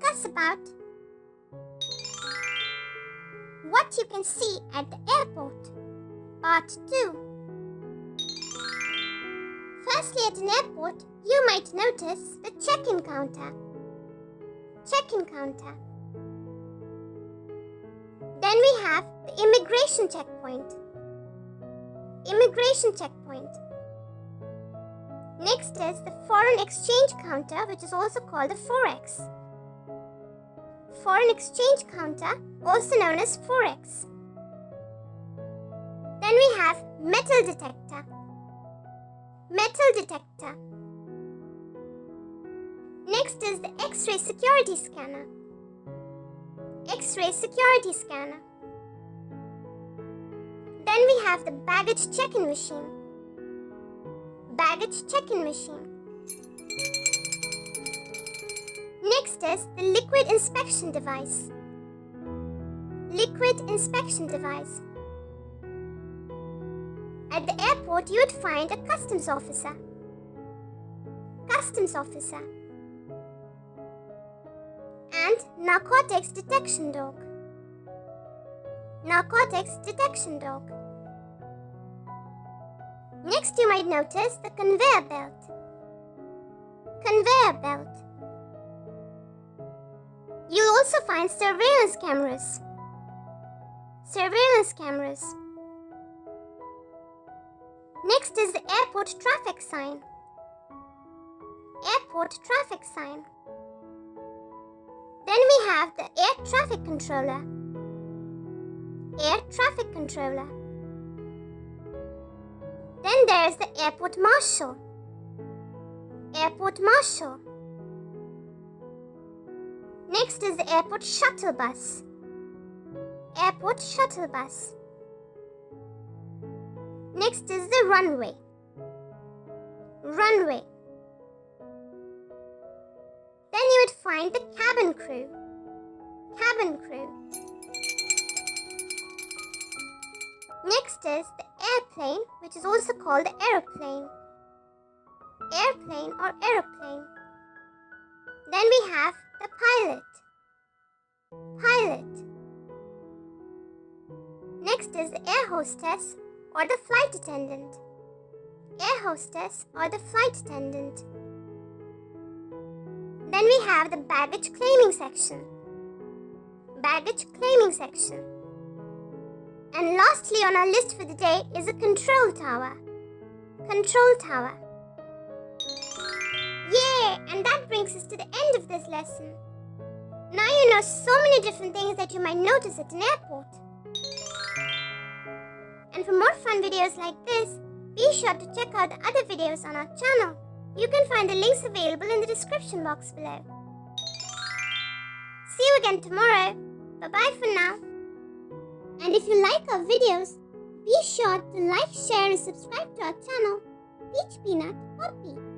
discuss about what you can see at the airport. Part 2. Firstly, at an airport, you might notice the check-in counter. Check-in counter. Then we have the immigration checkpoint. Immigration checkpoint. Next is the foreign exchange counter, which is also called the Forex. Foreign exchange counter, also known as Forex. Then we have metal detector. Metal detector. Next is the X-ray security scanner. X-ray security scanner. Then we have the baggage check-in machine. Baggage check-in machine. Next is the liquid inspection device. Liquid inspection device. At the airport, you would find a customs officer. Customs officer. And narcotics detection dog. Narcotics detection dog. Next, you might notice the conveyor belt. Conveyor belt. You'll also find surveillance cameras. Surveillance cameras. Next is the airport traffic sign. Airport traffic sign. Then we have the air traffic controller. Air traffic controller. Then there's the airport marshal. Airport marshal. Next is the airport shuttle bus. Airport shuttle bus. Next is the runway. Runway. Then you would find the cabin crew. Cabin crew. Next is the airplane, which is also called the aeroplane. Airplane or aeroplane. Then we have the pilot. Pilot. Next is the air hostess or the flight attendant. Air hostess or the flight attendant. Then we have the baggage claiming section. Baggage claiming section. And lastly on our list for the day is a control tower. Control tower. Yay! And that brings us to the end of this lesson. Now you know so many different things that you might notice at an airport. And for more fun videos like this, be sure to check out the other videos on our channel. You can find the links available in the description box below. See you again tomorrow. Bye-bye for now. And if you like our videos, be sure to like, share and subscribe to our channel, Peach Peanut Poppy.